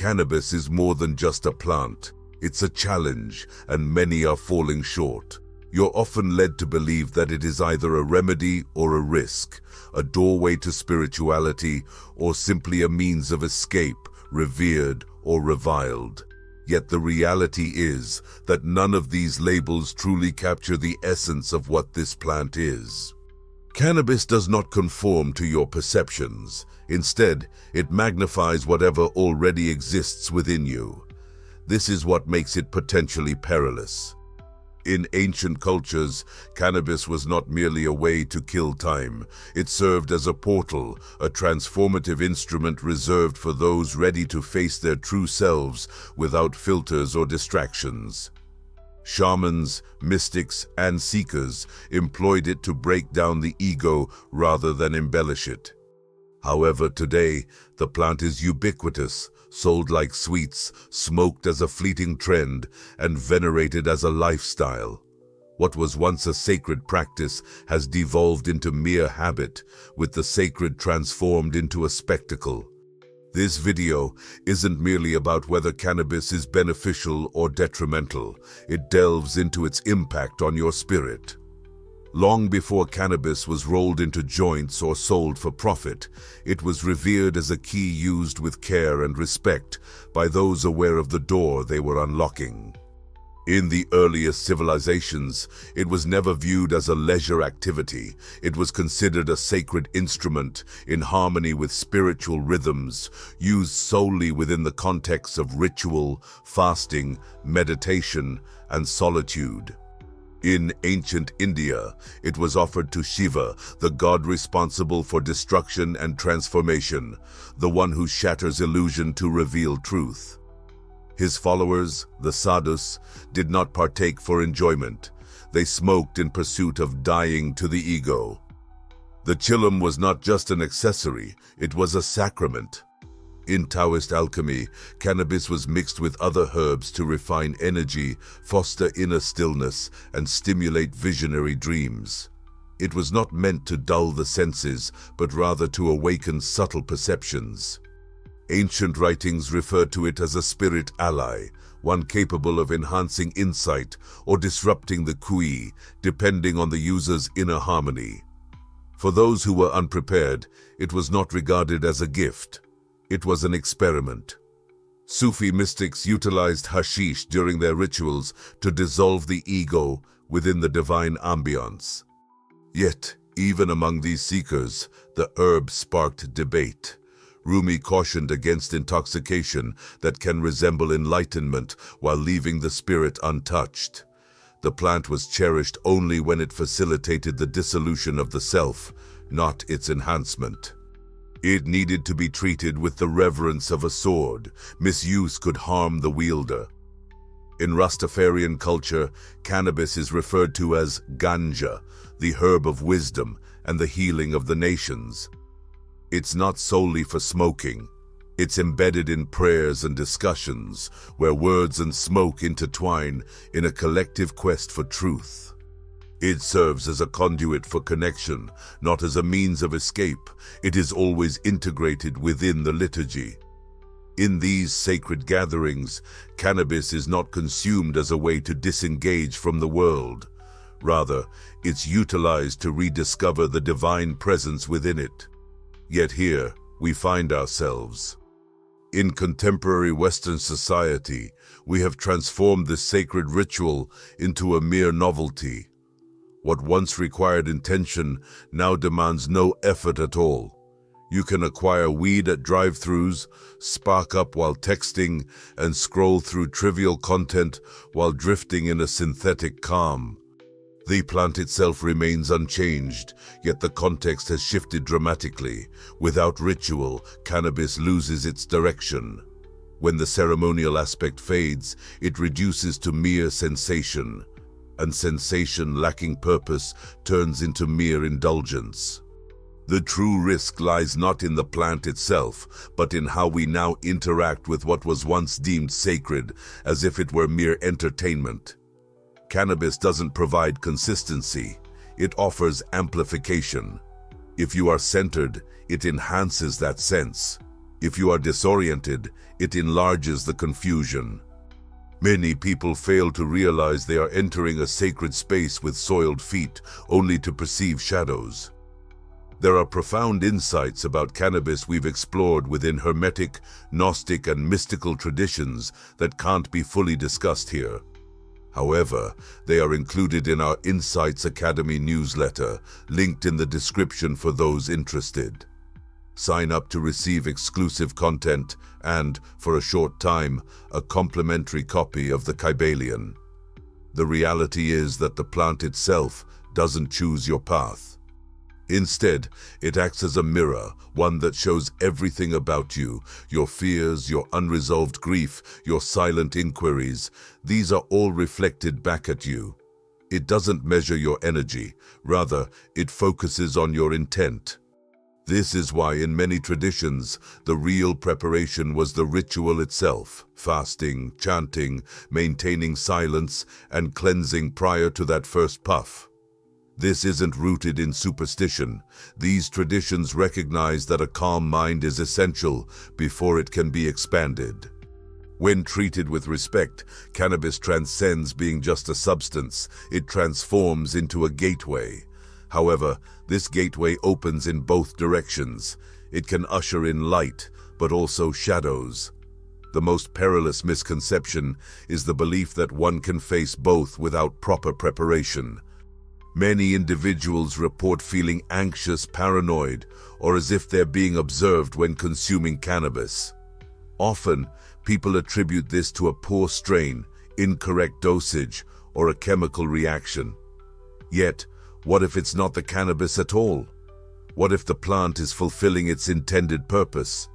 cannabis is more than just a plant. It's a challenge, and many are falling short. You're often led to believe that it is either a remedy or a risk, a doorway to spirituality, or simply a means of escape, revered or reviled. Yet the reality is that none of these labels truly capture the essence of what this plant is. Cannabis does not conform to your perceptions. Instead, it magnifies whatever already exists within you. This is what makes it potentially perilous. In ancient cultures, cannabis was not merely a way to kill time. It served as a portal, a transformative instrument reserved for those ready to face their true selves without filters or distractions. Shamans, mystics, and seekers employed it to break down the ego rather than embellish it. However, today, the plant is ubiquitous, sold like sweets, smoked as a fleeting trend, and venerated as a lifestyle. What was once a sacred practice has devolved into mere habit, with the sacred transformed into a spectacle. This video isn't merely about whether cannabis is beneficial or detrimental. It delves into its impact on your spirit. Long before cannabis was rolled into joints or sold for profit, it was revered as a key used with care and respect by those aware of the door they were unlocking. In the earliest civilizations, it was never viewed as a leisure activity. It was considered a sacred instrument in harmony with spiritual rhythms, used solely within the context of ritual, fasting, meditation, and solitude. In ancient India, it was offered to Shiva, the god responsible for destruction and transformation, the one who shatters illusion to reveal truth. His followers, the sadhus, did not partake for enjoyment. They smoked in pursuit of dying to the ego. The chillum was not just an accessory, it was a sacrament. In Taoist alchemy, cannabis was mixed with other herbs to refine energy, foster inner stillness, and stimulate visionary dreams. It was not meant to dull the senses, but rather to awaken subtle perceptions. Ancient writings refer to it as a spirit ally, one capable of enhancing insight or disrupting the kui, depending on the user's inner harmony. For those who were unprepared, it was not regarded as a gift. It was an experiment. Sufi mystics utilized hashish during their rituals to dissolve the ego within the divine ambience. Yet, even among these seekers, the herb sparked debate. Rumi cautioned against intoxication that can resemble enlightenment while leaving the spirit untouched. The plant was cherished only when it facilitated the dissolution of the self, not its enhancement. It needed to be treated with the reverence of a sword. Misuse could harm the wielder. In Rastafarian culture, cannabis is referred to as ganja, the herb of wisdom and the healing of the nations. It's not solely for smoking. It's embedded in prayers and discussions, where words and smoke intertwine in a collective quest for truth. It serves as a conduit for connection, not as a means of escape. It is always integrated within the liturgy. In these sacred gatherings, cannabis is not consumed as a way to disengage from the world. Rather, it's utilized to rediscover the divine presence within it. Yet here, we find ourselves. In contemporary Western society, we have transformed this sacred ritual into a mere novelty. What once required intention now demands no effort at all. You can acquire weed at drive-thrus, spark up while texting, and scroll through trivial content while drifting in a synthetic calm. The plant itself remains unchanged, yet the context has shifted dramatically. Without ritual, cannabis loses its direction. When the ceremonial aspect fades, it reduces to mere sensation. And sensation lacking purpose turns into mere indulgence. The true risk lies not in the plant itself, but in how we now interact with what was once deemed sacred, as if it were mere entertainment. Cannabis doesn't provide consistency, it offers amplification. If you are centered, it enhances that sense. If you are disoriented, it enlarges the confusion. Many people fail to realize they are entering a sacred space with soiled feet, only to perceive shadows. There are profound insights about cannabis we've explored within Hermetic, Gnostic, and mystical traditions that can't be fully discussed here. However, they are included in our Insights Academy newsletter, linked in the description for those interested. Sign up to receive exclusive content and, for a short time, a complimentary copy of the Kybalion. The reality is that the plant itself doesn't choose your path. Instead, it acts as a mirror, one that shows everything about you, your fears, your unresolved grief, your silent inquiries. These are all reflected back at you. It doesn't measure your energy, rather, it focuses on your intent. This is why in many traditions, the real preparation was the ritual itself, fasting, chanting, maintaining silence, and cleansing prior to that first puff. This isn't rooted in superstition. These traditions recognize that a calm mind is essential before it can be expanded. When treated with respect, cannabis transcends being just a substance. It transforms into a gateway. However, this gateway opens in both directions. It can usher in light, but also shadows. The most perilous misconception is the belief that one can face both without proper preparation. Many individuals report feeling anxious, paranoid, or as if they're being observed when consuming cannabis. Often, people attribute this to a poor strain, incorrect dosage, or a chemical reaction. Yet, what if it's not the cannabis at all? What if the plant is fulfilling its intended purpose?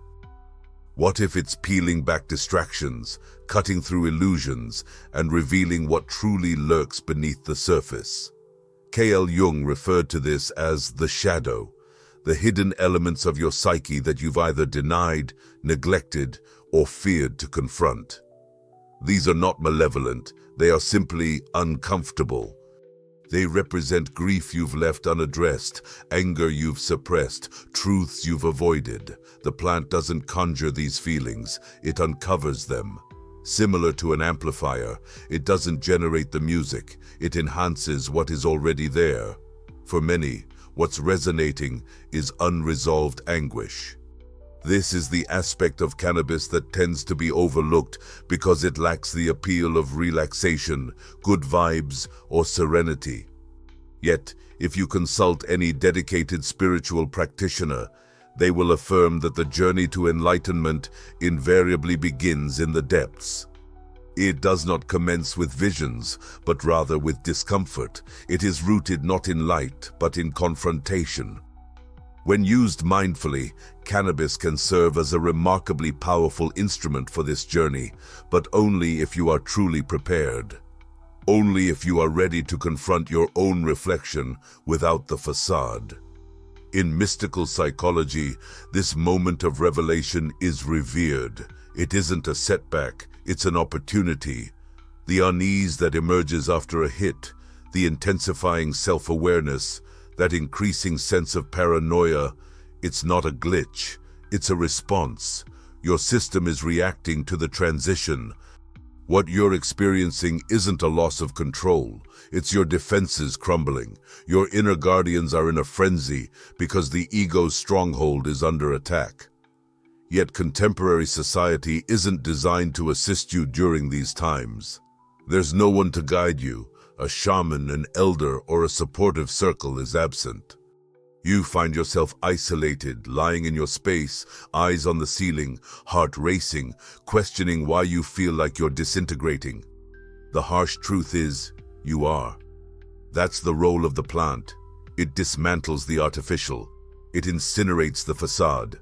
What if it's peeling back distractions, cutting through illusions, and revealing what truly lurks beneath the surface? K.L. Jung referred to this as the shadow, the hidden elements of your psyche that you've either denied, neglected, or feared to confront. These are not malevolent, they are simply uncomfortable. They represent grief you've left unaddressed, anger you've suppressed, truths you've avoided. The plant doesn't conjure these feelings, it uncovers them. Similar to an amplifier, it doesn't generate the music, it enhances what is already there. For many, what's resonating is unresolved anguish. This is the aspect of cannabis that tends to be overlooked because it lacks the appeal of relaxation, good vibes, or serenity. Yet, if you consult any dedicated spiritual practitioner, they will affirm that the journey to enlightenment invariably begins in the depths. It does not commence with visions, but rather with discomfort. It is rooted not in light, but in confrontation. When used mindfully, cannabis can serve as a remarkably powerful instrument for this journey, but only if you are truly prepared. Only if you are ready to confront your own reflection without the facade. In mystical psychology, this moment of revelation is revered. It isn't a setback, it's an opportunity. The unease that emerges after a hit, the intensifying self-awareness, that increasing sense of paranoia, it's not a glitch, it's a response. Your system is reacting to the transition. What you're experiencing isn't a loss of control, it's your defenses crumbling. Your inner guardians are in a frenzy because the ego's stronghold is under attack. Yet contemporary society isn't designed to assist you during these times. There's no one to guide you. A shaman, an elder, or a supportive circle is absent. You find yourself isolated, lying in your space, eyes on the ceiling, heart racing, questioning why you feel like you're disintegrating. The harsh truth is, you are. That's the role of the plant. It dismantles the artificial. It incinerates the facade.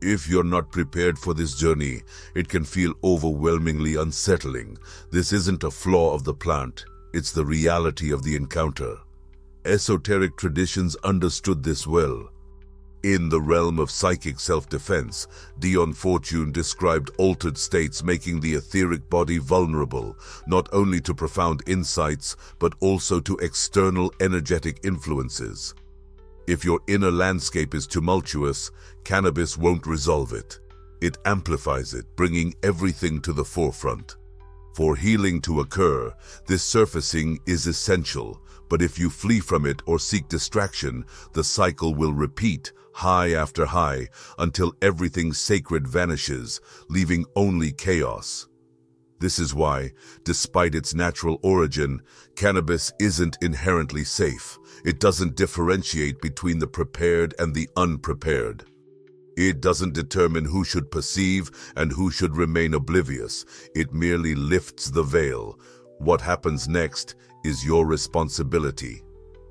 If you're not prepared for this journey, it can feel overwhelmingly unsettling. This isn't a flaw of the plant. It's the reality of the encounter. Esoteric traditions understood this well. In the realm of psychic self-defense, Dion Fortune described altered states making the etheric body vulnerable, not only to profound insights, but also to external energetic influences. If your inner landscape is tumultuous, cannabis won't resolve it. It amplifies it, bringing everything to the forefront. For healing to occur, this surfacing is essential, but if you flee from it or seek distraction, the cycle will repeat, high after high, until everything sacred vanishes, leaving only chaos. This is why, despite its natural origin, cannabis isn't inherently safe. It doesn't differentiate between the prepared and the unprepared. It doesn't determine who should perceive and who should remain oblivious. It merely lifts the veil. What happens next is your responsibility.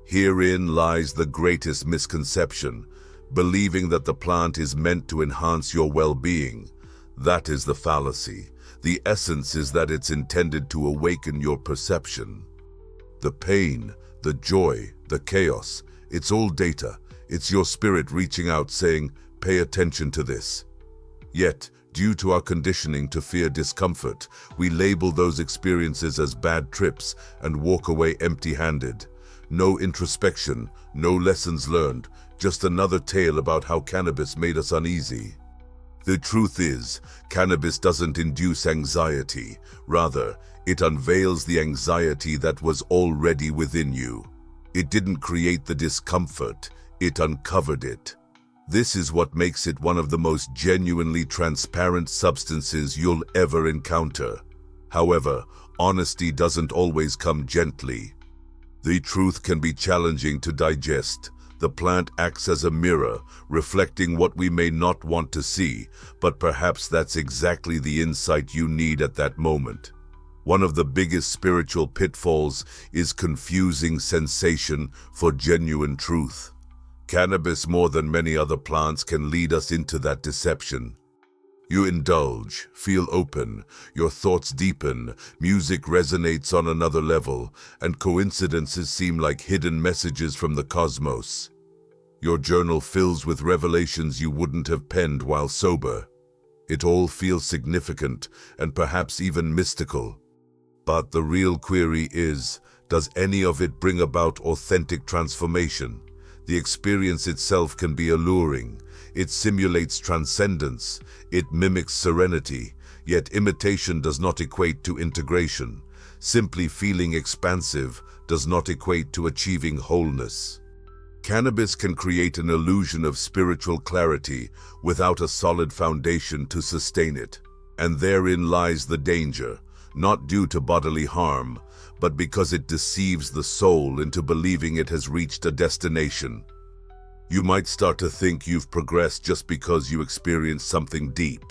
Herein lies the greatest misconception, believing that the plant is meant to enhance your well-being. That is the fallacy. The essence is that it's intended to awaken your perception. The pain, the joy, the chaos, it's all data. It's your spirit reaching out saying, "Pay attention to this." Yet, due to our conditioning to fear discomfort, we label those experiences as bad trips and walk away empty-handed. No introspection, no lessons learned, just another tale about how cannabis made us uneasy. The truth is, cannabis doesn't induce anxiety. Rather, it unveils the anxiety that was already within you. It didn't create the discomfort, it uncovered it. This is what makes it one of the most genuinely transparent substances you'll ever encounter. However, honesty doesn't always come gently. The truth can be challenging to digest. The plant acts as a mirror, reflecting what we may not want to see, but perhaps that's exactly the insight you need at that moment. One of the biggest spiritual pitfalls is confusing sensation for genuine truth. Cannabis, more than many other plants, can lead us into that deception. You indulge, feel open, your thoughts deepen, music resonates on another level, and coincidences seem like hidden messages from the cosmos. Your journal fills with revelations you wouldn't have penned while sober. It all feels significant and perhaps even mystical. But the real query is, does any of it bring about authentic transformation? The experience itself can be alluring. It simulates transcendence. It mimics serenity. Yet imitation does not equate to integration. Simply feeling expansive does not equate to achieving wholeness. Cannabis can create an illusion of spiritual clarity without a solid foundation to sustain it. And therein lies the danger, not due to bodily harm, but because it deceives the soul into believing it has reached a destination. You might start to think you've progressed just because you experienced something deep.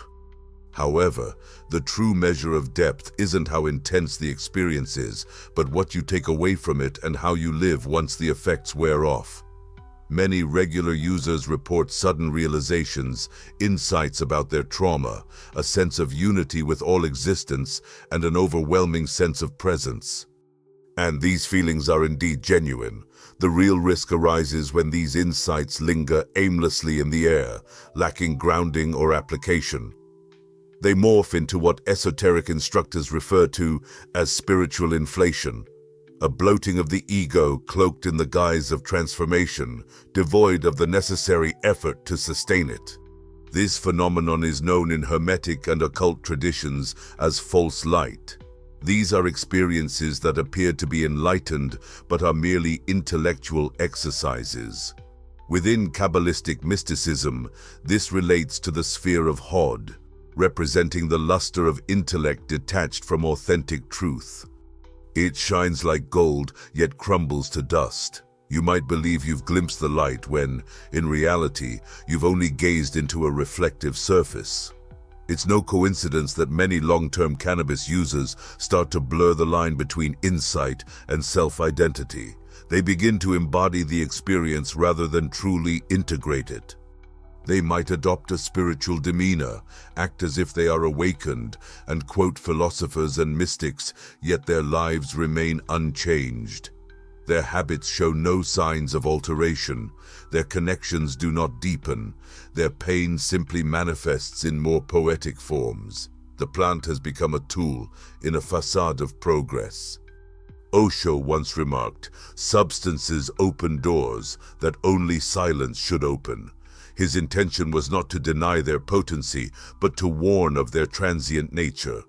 However, the true measure of depth isn't how intense the experience is, but what you take away from it and how you live once the effects wear off. Many regular users report sudden realizations, insights about their trauma, a sense of unity with all existence, and an overwhelming sense of presence. And these feelings are indeed genuine. The real risk arises when these insights linger aimlessly in the air, lacking grounding or application. They morph into what esoteric instructors refer to as spiritual inflation, a bloating of the ego cloaked in the guise of transformation, devoid of the necessary effort to sustain it. This phenomenon is known in Hermetic and occult traditions as false light. These are experiences that appear to be enlightened but are merely intellectual exercises. Within Kabbalistic mysticism, this relates to the sphere of Hod, representing the luster of intellect detached from authentic truth. It shines like gold, yet crumbles to dust. You might believe you've glimpsed the light when, in reality, you've only gazed into a reflective surface. It's no coincidence that many long-term cannabis users start to blur the line between insight and self-identity. They begin to embody the experience rather than truly integrate it. They might adopt a spiritual demeanor, act as if they are awakened, and quote philosophers and mystics, yet their lives remain unchanged. Their habits show no signs of alteration. Their connections do not deepen. Their pain simply manifests in more poetic forms. The plant has become a tool in a facade of progress. Osho once remarked, "Substances open doors that only silence should open." His intention was not to deny their potency, but to warn of their transient nature.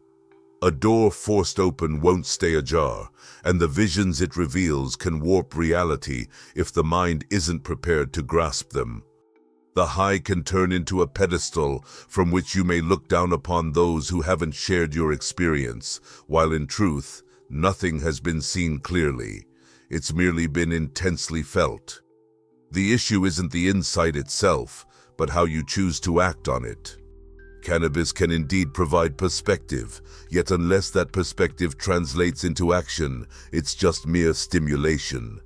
A door forced open won't stay ajar, and the visions it reveals can warp reality if the mind isn't prepared to grasp them. The high can turn into a pedestal from which you may look down upon those who haven't shared your experience, while in truth, nothing has been seen clearly. It's merely been intensely felt. The issue isn't the insight itself, but how you choose to act on it. Cannabis can indeed provide perspective, yet unless that perspective translates into action, it's just mere stimulation.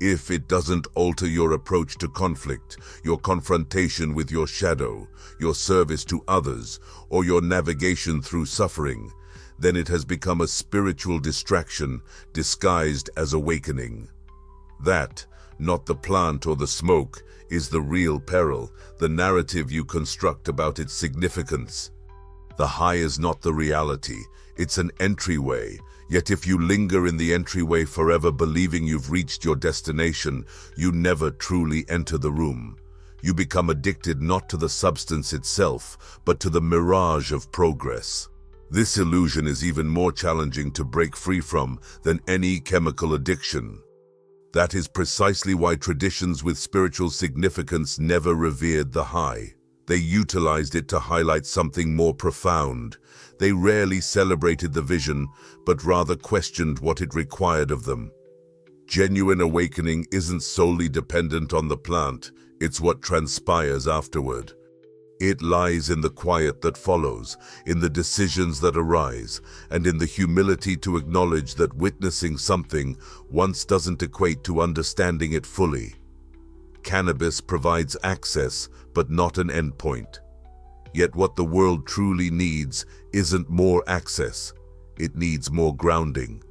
If it doesn't alter your approach to conflict, your confrontation with your shadow, your service to others, or your navigation through suffering, then it has become a spiritual distraction disguised as awakening. That, not the plant or the smoke, is the real peril, the narrative you construct about its significance. The high is not the reality, it's an entryway. Yet if you linger in the entryway forever believing you've reached your destination, you never truly enter the room. You become addicted not to the substance itself, but to the mirage of progress. This illusion is even more challenging to break free from than any chemical addiction. That is precisely why traditions with spiritual significance never revered the high. They utilized it to highlight something more profound. They rarely celebrated the vision, but rather questioned what it required of them. Genuine awakening isn't solely dependent on the plant, it's what transpires afterward. It lies in the quiet that follows, in the decisions that arise, and in the humility to acknowledge that witnessing something once doesn't equate to understanding it fully. Cannabis provides access, but not an endpoint. Yet what the world truly needs isn't more access, it needs more grounding.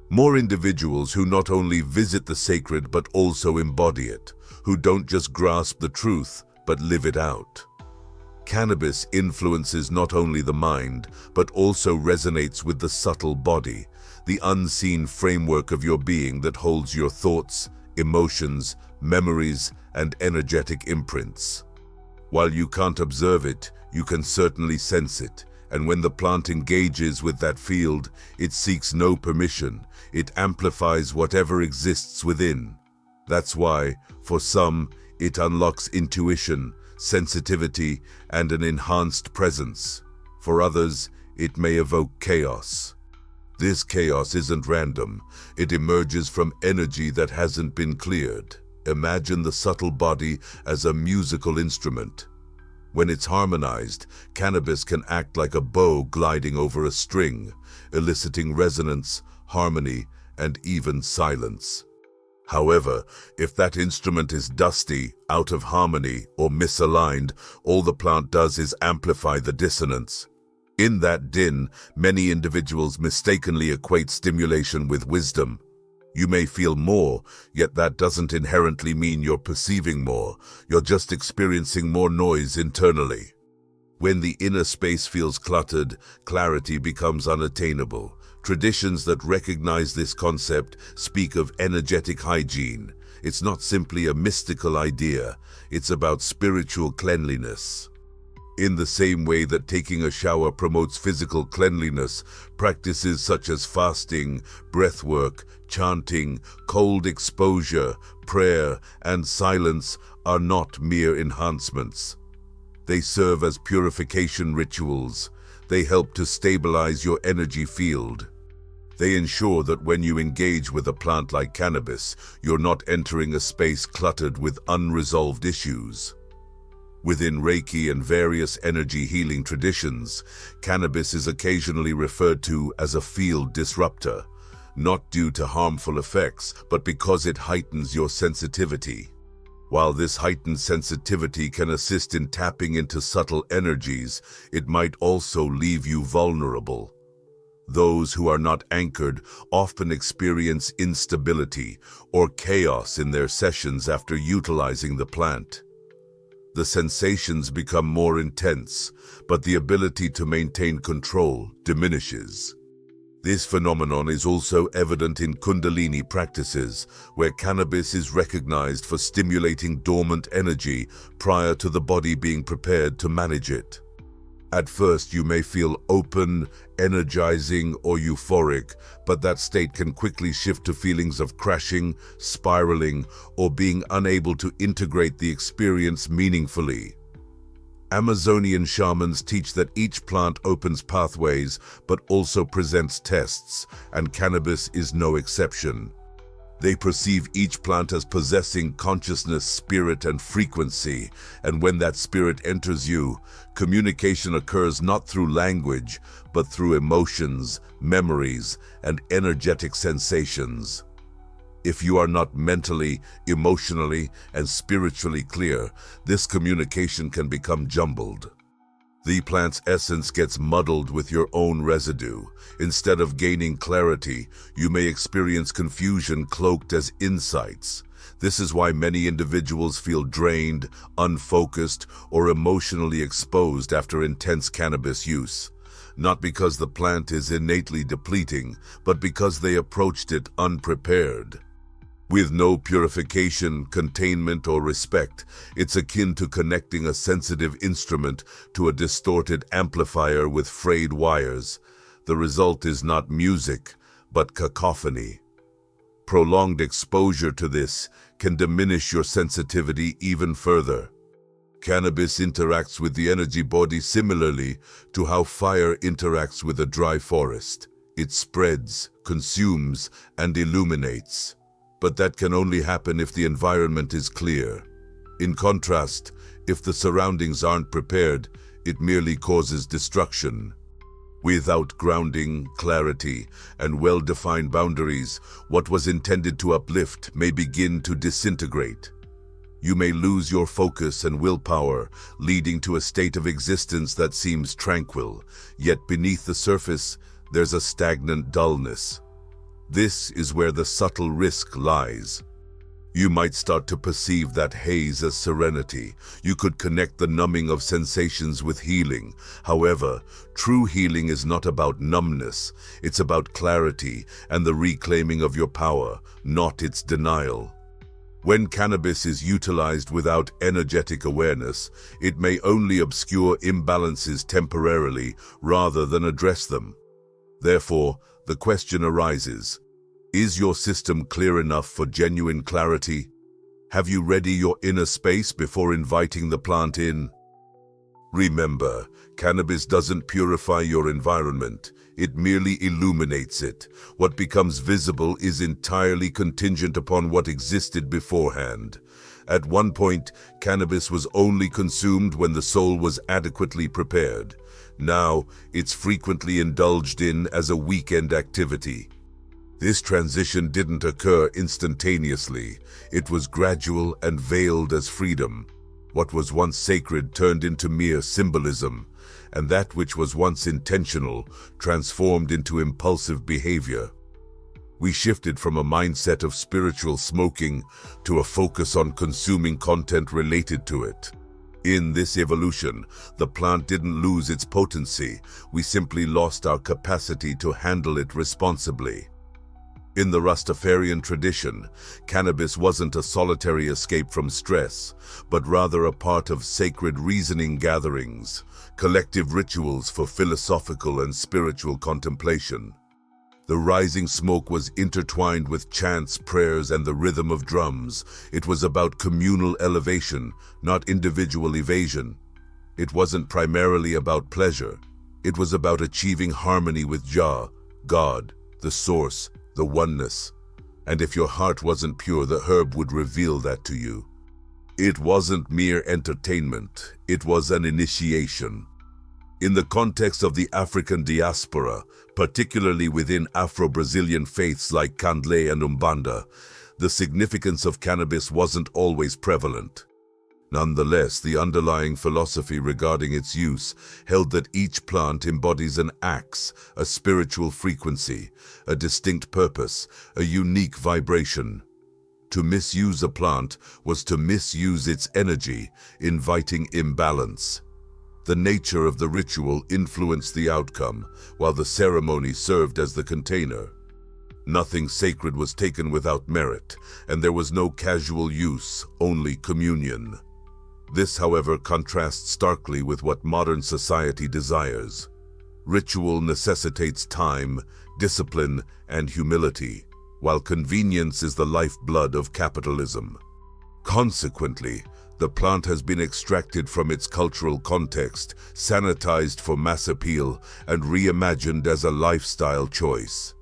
More individuals who not only visit the sacred but also embody it, who don't just grasp the truth but live it out. Cannabis influences not only the mind, but also resonates with the subtle body, the unseen framework of your being that holds your thoughts, emotions, memories, and energetic imprints. While you can't observe it, you can certainly sense it, and when the plant engages with that field, it seeks no permission, it amplifies whatever exists within. That's why, for some, it unlocks intuition, sensitivity, and an enhanced presence. For others, it may evoke chaos. This chaos isn't random, it emerges from energy that hasn't been cleared. Imagine the subtle body as a musical instrument. When it's harmonized, cannabis can act like a bow gliding over a string, eliciting resonance, harmony, and even silence. However, if that instrument is dusty, out of harmony, or misaligned, all the plant does is amplify the dissonance. In that din, many individuals mistakenly equate stimulation with wisdom. You may feel more, yet that doesn't inherently mean you're perceiving more. You're just experiencing more noise internally. When the inner space feels cluttered, clarity becomes unattainable. Traditions that recognize this concept speak of energetic hygiene. It's not simply a mystical idea, it's about spiritual cleanliness. In the same way that taking a shower promotes physical cleanliness, practices such as fasting, breathwork, chanting, cold exposure, prayer, and silence are not mere enhancements. They serve as purification rituals. They help to stabilize your energy field. They ensure that when you engage with a plant like cannabis, you're not entering a space cluttered with unresolved issues. Within Reiki and various energy healing traditions, cannabis is occasionally referred to as a field disruptor, not due to harmful effects, but because it heightens your sensitivity. While this heightened sensitivity can assist in tapping into subtle energies, it might also leave you vulnerable. Those who are not anchored often experience instability or chaos in their sessions after utilizing the plant. The sensations become more intense, but the ability to maintain control diminishes. This phenomenon is also evident in Kundalini practices, where cannabis is recognized for stimulating dormant energy prior to the body being prepared to manage it. At first, you may feel open, energizing, or euphoric, but that state can quickly shift to feelings of crashing, spiraling, or being unable to integrate the experience meaningfully. Amazonian shamans teach that each plant opens pathways but also presents tests, and cannabis is no exception. They perceive each plant as possessing consciousness, spirit, and frequency, and when that spirit enters you, communication occurs not through language, but through emotions, memories, and energetic sensations. If you are not mentally, emotionally, and spiritually clear, this communication can become jumbled. The plant's essence gets muddled with your own residue. Instead of gaining clarity, you may experience confusion cloaked as insights. This is why many individuals feel drained, unfocused, or emotionally exposed after intense cannabis use. Not because the plant is innately depleting, but because they approached it unprepared. With no purification, containment, or respect, it's akin to connecting a sensitive instrument to a distorted amplifier with frayed wires. The result is not music, but cacophony. Prolonged exposure to this can diminish your sensitivity even further. Cannabis interacts with the energy body similarly to how fire interacts with a dry forest. It spreads, consumes, and illuminates. But that can only happen if the environment is clear. In contrast, if the surroundings aren't prepared, it merely causes destruction. Without grounding, clarity, and well-defined boundaries, what was intended to uplift may begin to disintegrate. You may lose your focus and willpower, leading to a state of existence that seems tranquil, yet beneath the surface, there's a stagnant dullness. This is where the subtle risk lies. You might start to perceive that haze as serenity. You could connect the numbing of sensations with healing. However, true healing is not about numbness. It's about clarity and the reclaiming of your power, not its denial. When cannabis is utilized without energetic awareness, it may only obscure imbalances temporarily rather than address them. Therefore, the question arises, is your system clear enough for genuine clarity? Have you ready your inner space before inviting the plant in? Remember, cannabis doesn't purify your environment, it merely illuminates it. What becomes visible is entirely contingent upon what existed beforehand. At one point, cannabis was only consumed when the soul was adequately prepared. Now, it's frequently indulged in as a weekend activity. This transition didn't occur instantaneously. It was gradual and veiled as freedom. What was once sacred turned into mere symbolism, and that which was once intentional transformed into impulsive behavior. We shifted from a mindset of spiritual smoking to a focus on consuming content related to it. In this evolution, the plant didn't lose its potency, we simply lost our capacity to handle it responsibly. In the Rastafarian tradition, cannabis wasn't a solitary escape from stress, but rather a part of sacred reasoning gatherings, collective rituals for philosophical and spiritual contemplation. The rising smoke was intertwined with chants, prayers, and the rhythm of drums. It was about communal elevation, not individual evasion. It wasn't primarily about pleasure. It was about achieving harmony with Jah, God, the source, the oneness. And if your heart wasn't pure, the herb would reveal that to you. It wasn't mere entertainment. It was an initiation. In the context of the African diaspora, particularly within Afro-Brazilian faiths like Candomblé and Umbanda, the significance of cannabis wasn't always prevalent. Nonetheless, the underlying philosophy regarding its use held that each plant embodies an axe, a spiritual frequency, a distinct purpose, a unique vibration. To misuse a plant was to misuse its energy, inviting imbalance. The nature of the ritual influenced the outcome, while the ceremony served as the container. Nothing sacred was taken without merit, and there was no casual use, only communion. This, however, contrasts starkly with what modern society desires. Ritual necessitates time, discipline, and humility, while convenience is the lifeblood of capitalism. Consequently, the plant has been extracted from its cultural context, sanitized for mass appeal, and reimagined as a lifestyle choice.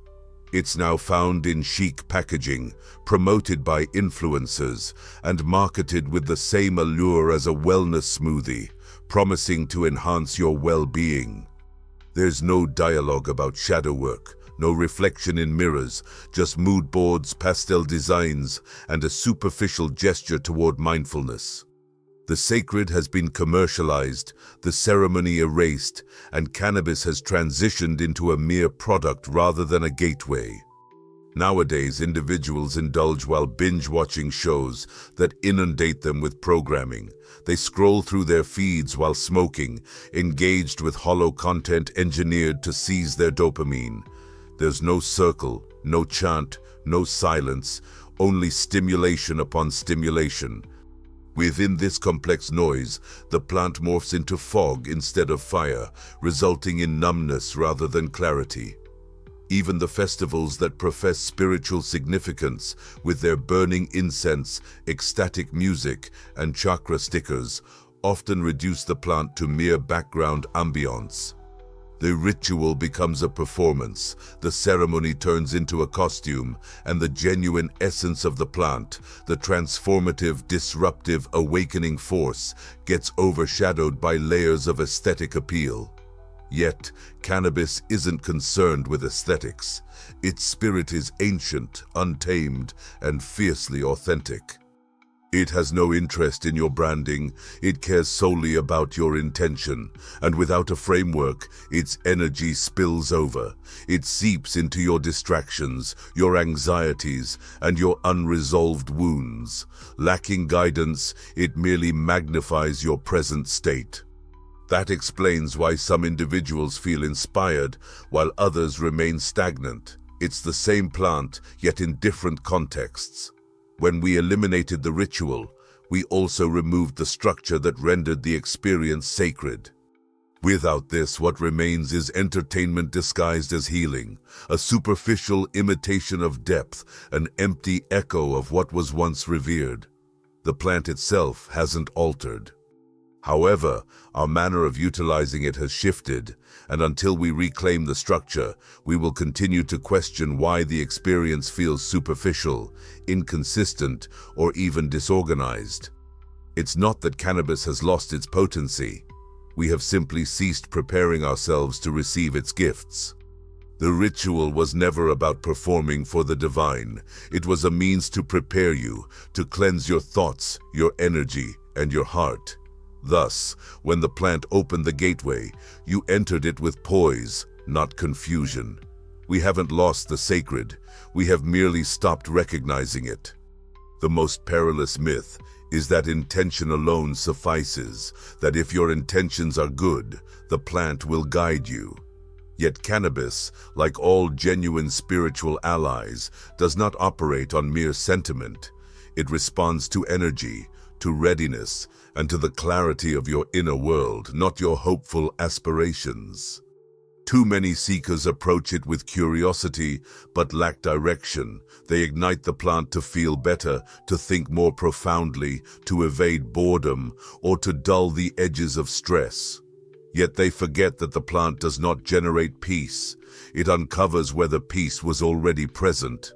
It's now found in chic packaging, promoted by influencers, and marketed with the same allure as a wellness smoothie, promising to enhance your well-being. There's no dialogue about shadow work, no reflection in mirrors, just mood boards, pastel designs, and a superficial gesture toward mindfulness. The sacred has been commercialized, the ceremony erased, and cannabis has transitioned into a mere product rather than a gateway. Nowadays, individuals indulge while binge-watching shows that inundate them with programming. They scroll through their feeds while smoking, engaged with hollow content engineered to seize their dopamine. There's no circle, no chant, no silence, only stimulation upon stimulation. Within this complex noise, the plant morphs into fog instead of fire, resulting in numbness rather than clarity. Even the festivals that profess spiritual significance, with their burning incense, ecstatic music, and chakra stickers, often reduce the plant to mere background ambience. The ritual becomes a performance, the ceremony turns into a costume, and the genuine essence of the plant, the transformative, disruptive, awakening force, gets overshadowed by layers of aesthetic appeal. Yet, cannabis isn't concerned with aesthetics. Its spirit is ancient, untamed, and fiercely authentic. It has no interest in your branding, it cares solely about your intention, and without a framework, its energy spills over. It seeps into your distractions, your anxieties, and your unresolved wounds. Lacking guidance, it merely magnifies your present state. That explains why some individuals feel inspired, while others remain stagnant. It's the same plant, yet in different contexts. When we eliminated the ritual, we also removed the structure that rendered the experience sacred. Without this, what remains is entertainment disguised as healing, a superficial imitation of depth, an empty echo of what was once revered. The plant itself hasn't altered. However, our manner of utilizing it has shifted, and until we reclaim the structure, we will continue to question why the experience feels superficial, inconsistent, or even disorganized. It's not that cannabis has lost its potency. We have simply ceased preparing ourselves to receive its gifts. The ritual was never about performing for the divine. It was a means to prepare you, to cleanse your thoughts, your energy, and your heart. Thus, when the plant opened the gateway, you entered it with poise, not confusion. We haven't lost the sacred, we have merely stopped recognizing it. The most perilous myth is that intention alone suffices, that if your intentions are good, the plant will guide you. Yet cannabis, like all genuine spiritual allies, does not operate on mere sentiment. It responds to energy, to readiness, and to the clarity of your inner world, not your hopeful aspirations. Too many seekers approach it with curiosity, but lack direction. They ignite the plant to feel better, to think more profoundly, to evade boredom, or to dull the edges of stress. Yet they forget that the plant does not generate peace. It uncovers where the peace was already present.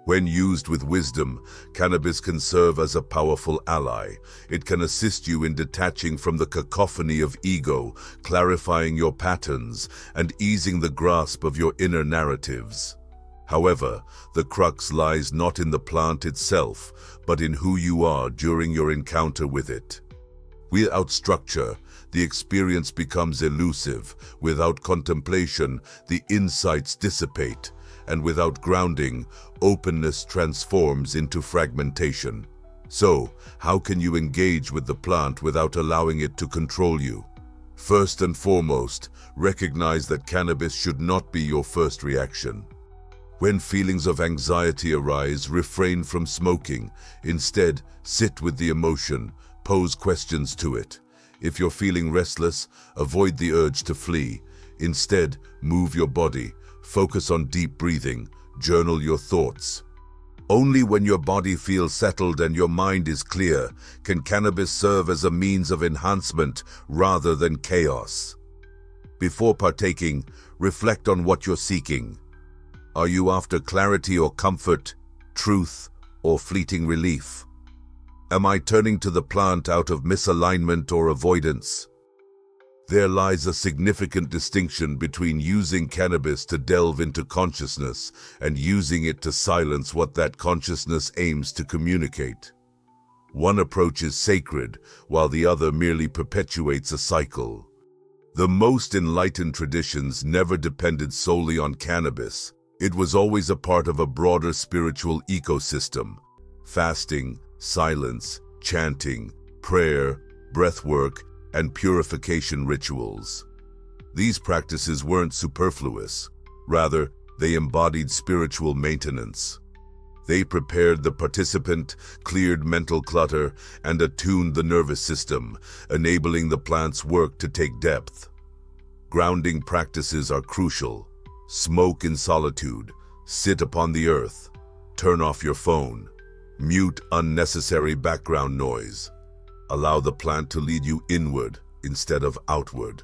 When used with wisdom, cannabis can serve as a powerful ally. It can assist you in detaching from the cacophony of ego, clarifying your patterns, and easing the grasp of your inner narratives. However, the crux lies not in the plant itself, but in who you are during your encounter with it. Without structure, the experience becomes elusive. Without contemplation, the insights dissipate. And without grounding, openness transforms into fragmentation. So, how can you engage with the plant without allowing it to control you? First and foremost, recognize that cannabis should not be your first reaction. When feelings of anxiety arise, refrain from smoking. Instead, sit with the emotion, pose questions to it. If you're feeling restless, avoid the urge to flee. Instead, move your body, focus on deep breathing, journal your thoughts. Only when your body feels settled and your mind is clear can cannabis serve as a means of enhancement rather than chaos. Before partaking, reflect on what you're seeking. Are you after clarity or comfort, truth or fleeting relief? Am I turning to the plant out of misalignment or avoidance? There lies a significant distinction between using cannabis to delve into consciousness and using it to silence what that consciousness aims to communicate. One approach is sacred, while the other merely perpetuates a cycle. The most enlightened traditions never depended solely on cannabis. It was always a part of a broader spiritual ecosystem. Fasting, silence, chanting, prayer, breathwork, and purification rituals. These practices weren't superfluous. Rather, they embodied spiritual maintenance. They prepared the participant, cleared mental clutter, and attuned the nervous system, enabling the plant's work to take depth. Grounding practices are crucial. Smoke in solitude, sit upon the earth, turn off your phone, mute unnecessary background noise. Allow the plant to lead you inward instead of outward.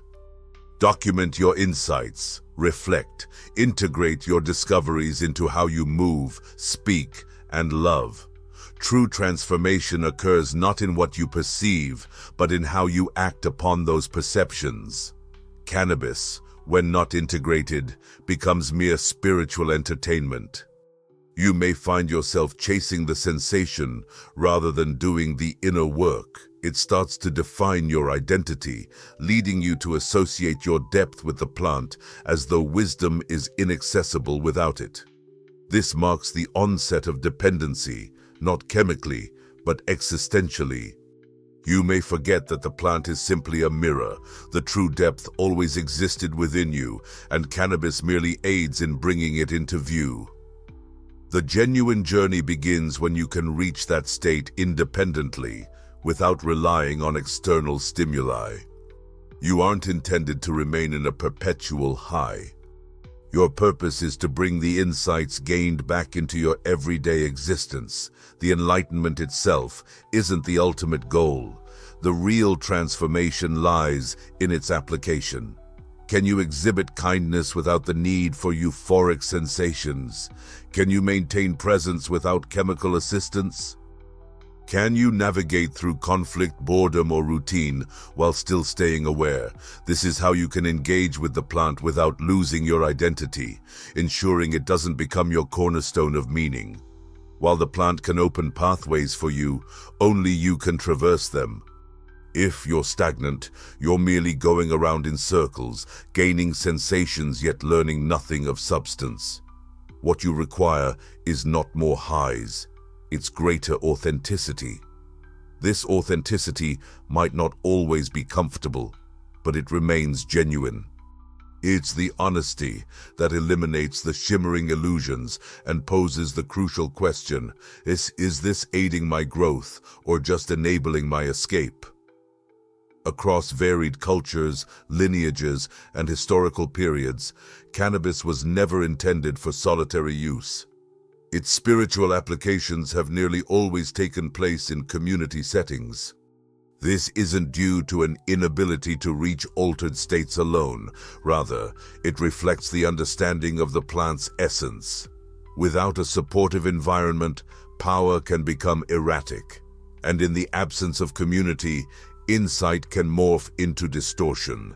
Document your insights, reflect, integrate your discoveries into how you move, speak, and love. True transformation occurs not in what you perceive, but in how you act upon those perceptions. Cannabis, when not integrated, becomes mere spiritual entertainment. You may find yourself chasing the sensation rather than doing the inner work. It starts to define your identity, leading you to associate your depth with the plant as though wisdom is inaccessible without it. This marks the onset of dependency, not chemically, but existentially. You may forget that the plant is simply a mirror. The true depth always existed within you, and cannabis merely aids in bringing it into view. The genuine journey begins when you can reach that state independently, without relying on external stimuli. You aren't intended to remain in a perpetual high. Your purpose is to bring the insights gained back into your everyday existence. The enlightenment itself isn't the ultimate goal. The real transformation lies in its application. Can you exhibit kindness without the need for euphoric sensations? Can you maintain presence without chemical assistance? Can you navigate through conflict, boredom, or routine while still staying aware? This is how you can engage with the plant without losing your identity, ensuring it doesn't become your cornerstone of meaning. While the plant can open pathways for you, only you can traverse them. If you're stagnant, you're merely going around in circles, gaining sensations yet learning nothing of substance. What you require is not more highs. It's greater authenticity. This authenticity might not always be comfortable, but it remains genuine. It's the honesty that eliminates the shimmering illusions and poses the crucial question, is this aiding my growth or just enabling my escape? Across varied cultures, lineages, and historical periods, cannabis was never intended for solitary use. Its spiritual applications have nearly always taken place in community settings. This isn't due to an inability to reach altered states alone. Rather, it reflects the understanding of the plant's essence. Without a supportive environment, power can become erratic. And in the absence of community, insight can morph into distortion.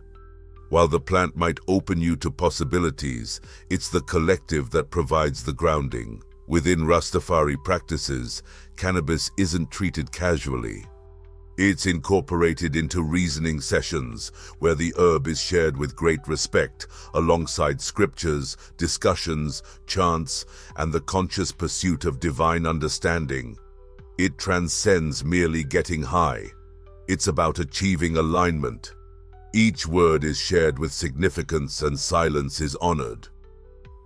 While the plant might open you to possibilities, it's the collective that provides the grounding. Within Rastafari practices, cannabis isn't treated casually. It's incorporated into reasoning sessions, where the herb is shared with great respect, alongside scriptures, discussions, chants, and the conscious pursuit of divine understanding. It transcends merely getting high. It's about achieving alignment. Each word is shared with significance and silence is honored.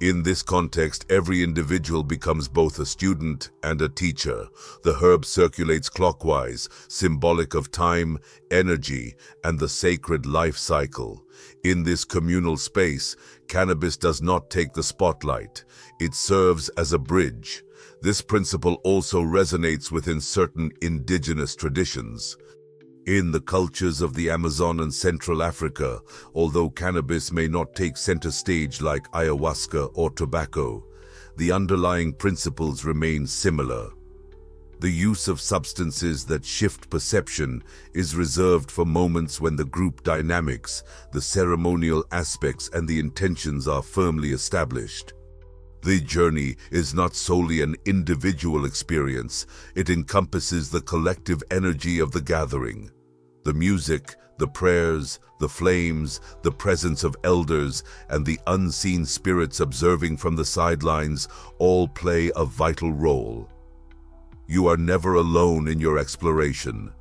In this context, every individual becomes both a student and a teacher. The herb circulates clockwise, symbolic of time, energy, and the sacred life cycle. In this communal space, cannabis does not take the spotlight. It serves as a bridge. This principle also resonates within certain indigenous traditions. In the cultures of the Amazon and Central Africa, although cannabis may not take center stage like ayahuasca or tobacco, the underlying principles remain similar. The use of substances that shift perception is reserved for moments when the group dynamics, the ceremonial aspects, and the intentions are firmly established. The journey is not solely an individual experience, it encompasses the collective energy of the gathering. The music, the prayers, the flames, the presence of elders, and the unseen spirits observing from the sidelines all play a vital role. You are never alone in your exploration.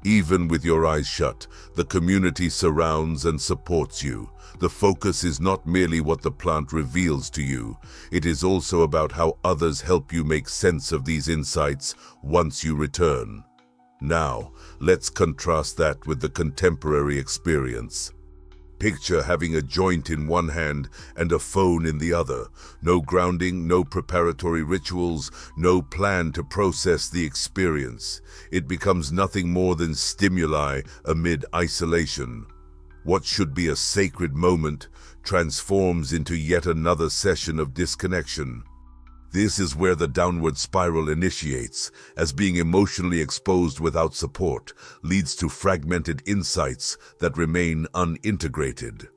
Even with your eyes shut, the community surrounds and supports you. The focus is not merely what the plant reveals to you, it is also about how others help you make sense of these insights once you return. Now, let's contrast that with the contemporary experience. Picture having a joint in one hand and a phone in the other. No grounding, no preparatory rituals, no plan to process the experience. It becomes nothing more than stimuli amid isolation. What should be a sacred moment transforms into yet another session of disconnection. This is where the downward spiral initiates, as being emotionally exposed without support leads to fragmented insights that remain unintegrated.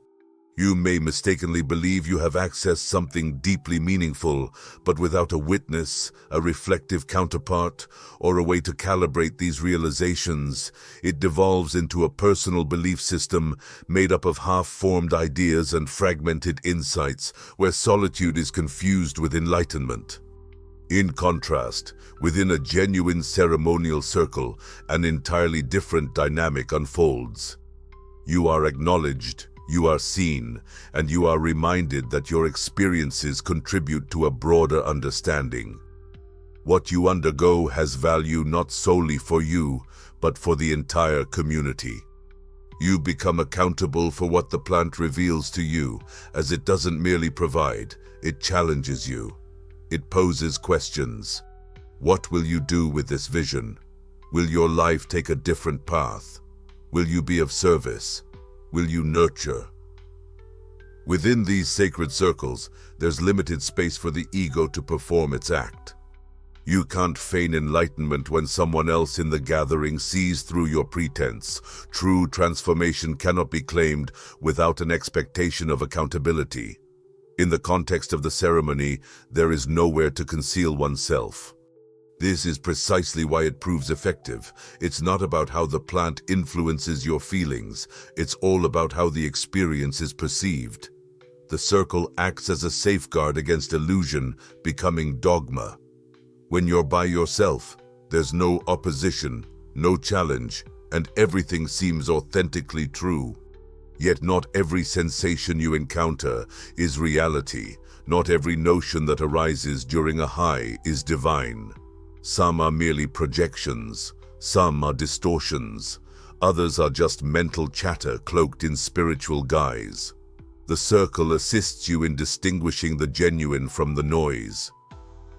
You may mistakenly believe you have accessed something deeply meaningful, but without a witness, a reflective counterpart, or a way to calibrate these realizations, it devolves into a personal belief system made up of half-formed ideas and fragmented insights, where solitude is confused with enlightenment. In contrast, within a genuine ceremonial circle, an entirely different dynamic unfolds. You are acknowledged, you are seen, and you are reminded that your experiences contribute to a broader understanding. What you undergo has value not solely for you, but for the entire community. You become accountable for what the plant reveals to you, as it doesn't merely provide, it challenges you. It poses questions. What will you do with this vision? Will your life take a different path? Will you be of service? Will you nurture? Within these sacred circles, there's limited space for the ego to perform its act. You can't feign enlightenment when someone else in the gathering sees through your pretense. True transformation cannot be claimed without an expectation of accountability. In the context of the ceremony, there is nowhere to conceal oneself. This is precisely why it proves effective. It's not about how the plant influences your feelings. It's all about how the experience is perceived. The circle acts as a safeguard against illusion becoming dogma. When you're by yourself, there's no opposition, no challenge, and everything seems authentically true. Yet not every sensation you encounter is reality. Not every notion that arises during a high is divine. Some are merely projections, some are distortions, others are just mental chatter cloaked in spiritual guise. The circle assists you in distinguishing the genuine from the noise.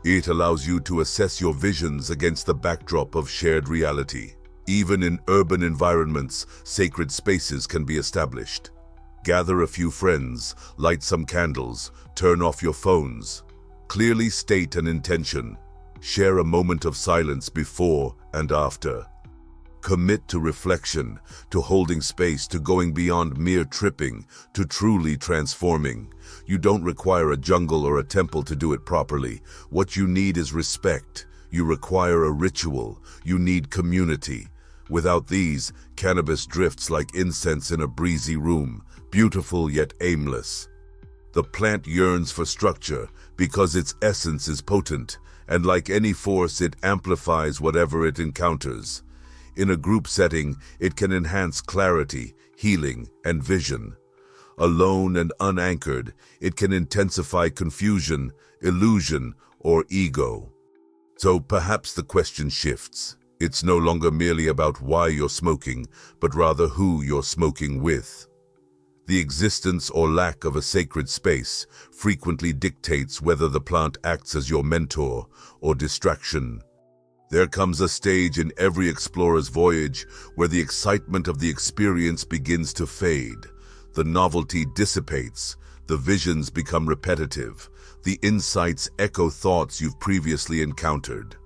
It allows you to assess your visions against the backdrop of shared reality. Even in urban environments, sacred spaces can be established. Gather a few friends, light some candles, turn off your phones. Clearly state an intention. Share a moment of silence before and after. Commit to reflection, to holding space, to going beyond mere tripping, to truly transforming. You don't require a jungle or a temple to do it properly. What you need is respect. You require a ritual. You need community. Without these, cannabis drifts like incense in a breezy room, beautiful yet aimless. The plant yearns for structure because its essence is potent, and like any force, it amplifies whatever it encounters. In a group setting, it can enhance clarity, healing, and vision. Alone and unanchored, it can intensify confusion, illusion, or ego. So perhaps the question shifts. It's no longer merely about why you're smoking, but rather who you're smoking with. The existence or lack of a sacred space frequently dictates whether the plant acts as your mentor or distraction. There comes a stage in every explorer's voyage where the excitement of the experience begins to fade. The novelty dissipates, the visions become repetitive, the insights echo thoughts you've previously encountered.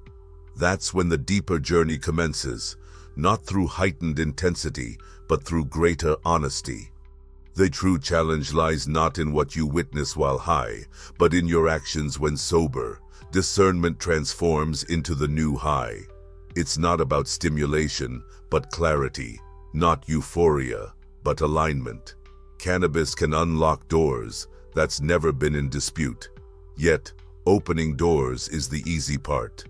That's when the deeper journey commences, not through heightened intensity, but through greater honesty. The true challenge lies not in what you witness while high, but in your actions when sober. Discernment transforms into the new high. It's not about stimulation, but clarity, not euphoria, but alignment. Cannabis can unlock doors, that's never been in dispute. Yet, opening doors is the easy part.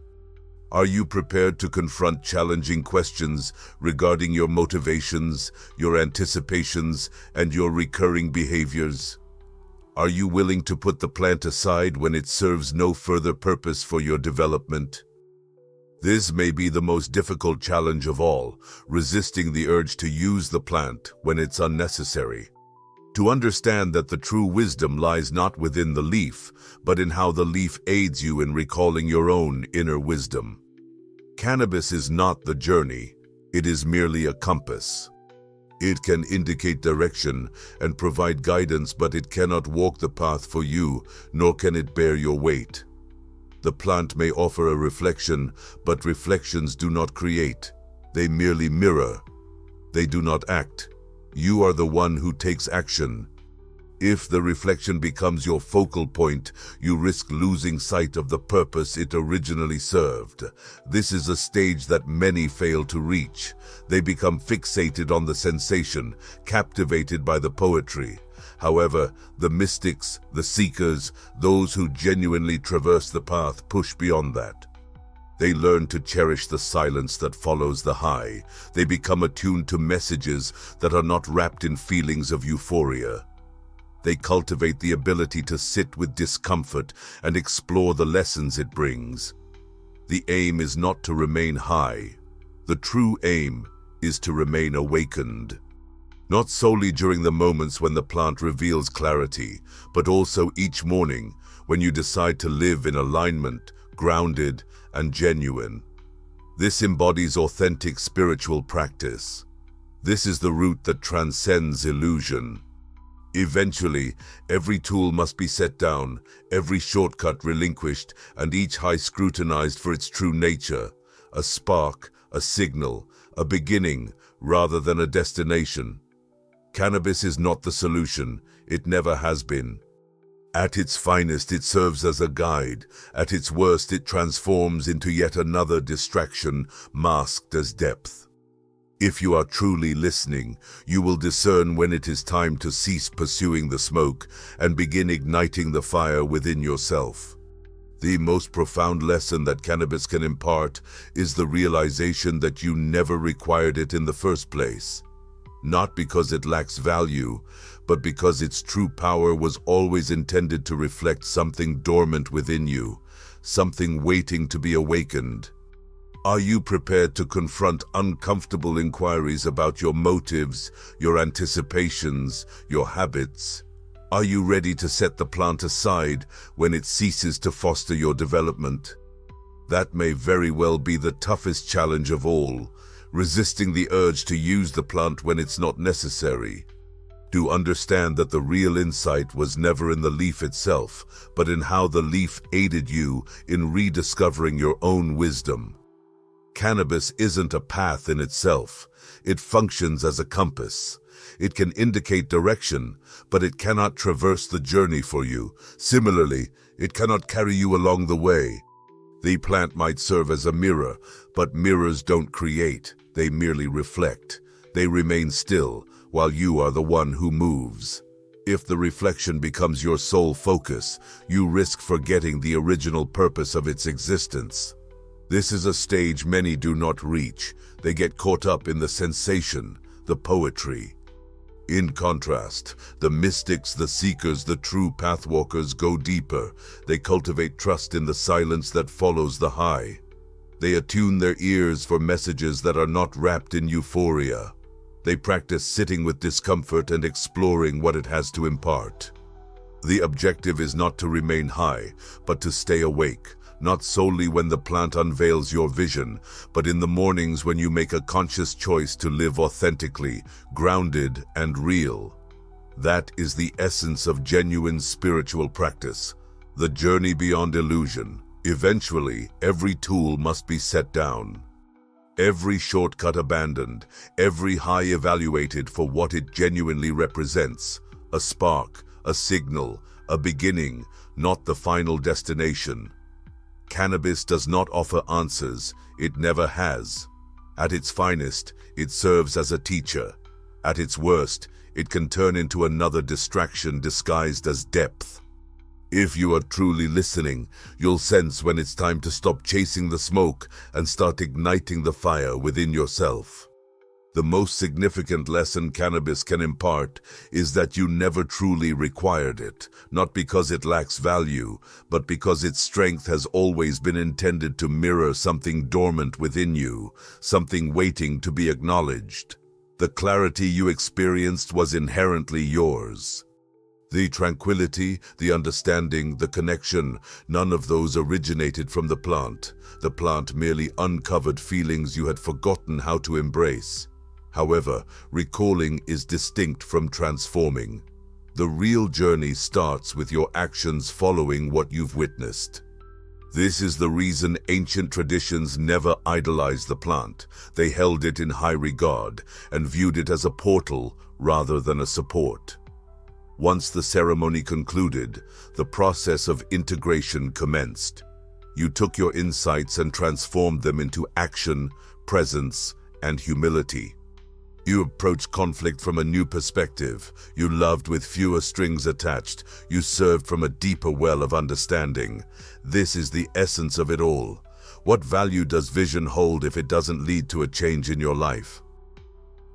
Are you prepared to confront challenging questions regarding your motivations, your anticipations, and your recurring behaviors? Are you willing to put the plant aside when it serves no further purpose for your development? This may be the most difficult challenge of all, resisting the urge to use the plant when it's unnecessary. To understand that the true wisdom lies not within the leaf, but in how the leaf aids you in recalling your own inner wisdom. Cannabis is not the journey, it is merely a compass. It can indicate direction and provide guidance, but it cannot walk the path for you, nor can it bear your weight. The plant may offer a reflection, but reflections do not create. They merely mirror. They do not act. You are the one who takes action. If the reflection becomes your focal point, you risk losing sight of the purpose it originally served. This is a stage that many fail to reach. They become fixated on the sensation, captivated by the poetry. However, the mystics, the seekers, those who genuinely traverse the path push beyond that. They learn to cherish the silence that follows the high. They become attuned to messages that are not wrapped in feelings of euphoria. They cultivate the ability to sit with discomfort and explore the lessons it brings. The aim is not to remain high. The true aim is to remain awakened. Not solely during the moments when the plant reveals clarity, but also each morning when you decide to live in alignment, grounded, and genuine. This embodies authentic spiritual practice. This is the route that transcends illusion. Eventually, every tool must be set down, every shortcut relinquished, and each high scrutinized for its true nature, a spark, a signal, a beginning, rather than a destination. Cannabis is not the solution, it never has been. At its finest, it serves as a guide. At its worst, it transforms into yet another distraction, masked as depth. If you are truly listening, you will discern when it is time to cease pursuing the smoke and begin igniting the fire within yourself. The most profound lesson that cannabis can impart is the realization that you never required it in the first place. Not because it lacks value, but because its true power was always intended to reflect something dormant within you, something waiting to be awakened. Are you prepared to confront uncomfortable inquiries about your motives, your anticipations, your habits? Are you ready to set the plant aside when it ceases to foster your development? That may very well be the toughest challenge of all, resisting the urge to use the plant when it's not necessary. Do understand that the real insight was never in the leaf itself, but in how the leaf aided you in rediscovering your own wisdom. Cannabis isn't a path in itself. It functions as a compass. It can indicate direction, but it cannot traverse the journey for you. Similarly, it cannot carry you along the way. The plant might serve as a mirror, but mirrors don't create. They merely reflect. They remain still, while you are the one who moves. If the reflection becomes your sole focus, you risk forgetting the original purpose of its existence. This is a stage many do not reach. They get caught up in the sensation, the poetry. In contrast, the mystics, the seekers, the true pathwalkers go deeper. They cultivate trust in the silence that follows the high. They attune their ears for messages that are not wrapped in euphoria. They practice sitting with discomfort and exploring what it has to impart. The objective is not to remain high, but to stay awake, not solely when the plant unveils your vision, but in the mornings when you make a conscious choice to live authentically, grounded and real. That is the essence of genuine spiritual practice, the journey beyond illusion. Eventually, every tool must be set down. Every shortcut abandoned, every high evaluated for what it genuinely represents, a spark, a signal, a beginning, not the final destination. Cannabis does not offer answers, it never has. At its finest, it serves as a teacher. At its worst, it can turn into another distraction disguised as depth. If you are truly listening, you'll sense when it's time to stop chasing the smoke and start igniting the fire within yourself. The most significant lesson cannabis can impart is that you never truly required it, not because it lacks value, but because its strength has always been intended to mirror something dormant within you, something waiting to be acknowledged. The clarity you experienced was inherently yours. The tranquility, the understanding, the connection, none of those originated from the plant. The plant merely uncovered feelings you had forgotten how to embrace. However, recalling is distinct from transforming. The real journey starts with your actions following what you've witnessed. This is the reason ancient traditions never idolized the plant. They held it in high regard and viewed it as a portal rather than a support. Once the ceremony concluded, the process of integration commenced. You took your insights and transformed them into action, presence, and humility. You approached conflict from a new perspective. You loved with fewer strings attached. You served from a deeper well of understanding. This is the essence of it all. What value does vision hold if it doesn't lead to a change in your life?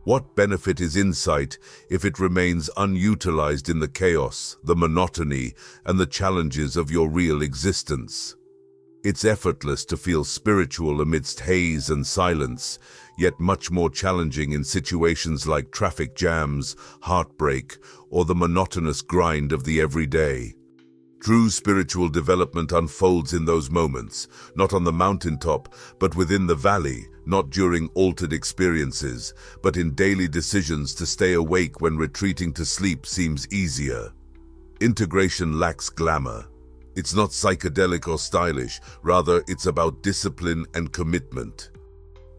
What benefit is insight if it remains unutilized in the chaos, the monotony, and the challenges of your real existence? It's effortless to feel spiritual amidst haze and silence, yet much more challenging in situations like traffic jams, heartbreak, or the monotonous grind of the everyday. True spiritual development unfolds in those moments, not on the mountaintop, but within the valley, not during altered experiences, but in daily decisions to stay awake when retreating to sleep seems easier. Integration lacks glamour. It's not psychedelic or stylish, rather it's about discipline and commitment.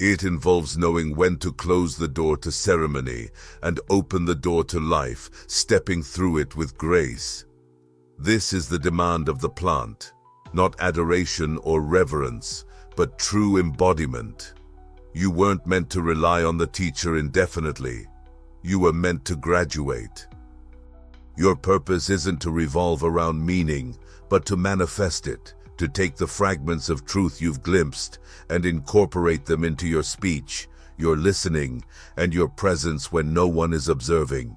It involves knowing when to close the door to ceremony and open the door to life, stepping through it with grace. This is the demand of the plant, not adoration or reverence, but true embodiment. You weren't meant to rely on the teacher indefinitely. You were meant to graduate. Your purpose isn't to revolve around meaning, but to manifest it, to take the fragments of truth you've glimpsed and incorporate them into your speech, your listening, and your presence when no one is observing.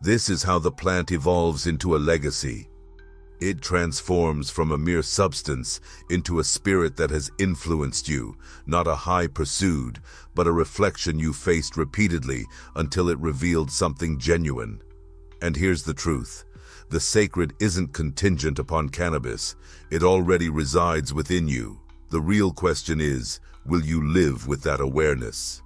This is how the plant evolves into a legacy. It transforms from a mere substance into a spirit that has influenced you, not a high pursued, but a reflection you faced repeatedly until it revealed something genuine. And here's the truth. The sacred isn't contingent upon cannabis. It already resides within you. The real question is, will you live with that awareness?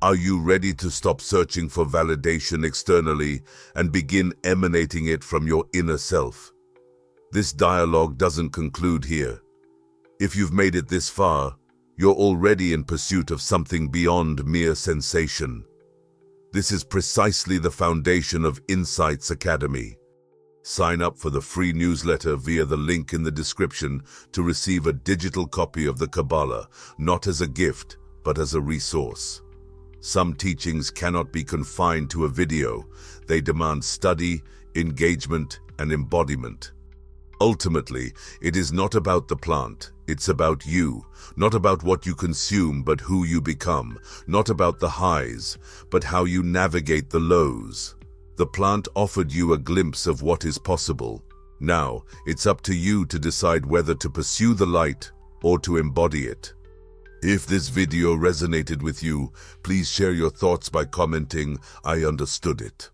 Are you ready to stop searching for validation externally and begin emanating it from your inner self? This dialogue doesn't conclude here. If you've made it this far, you're already in pursuit of something beyond mere sensation. This is precisely the foundation of Insights Academy. Sign up for the free newsletter via the link in the description to receive a digital copy of the Kabbalah, not as a gift, but as a resource. Some teachings cannot be confined to a video. They demand study, engagement, and embodiment. Ultimately, it is not about the plant, it's about you. Not about what you consume, but who you become. Not about the highs, but how you navigate the lows. The plant offered you a glimpse of what is possible. Now, it's up to you to decide whether to pursue the light or to embody it. If this video resonated with you, please share your thoughts by commenting, "I understood it."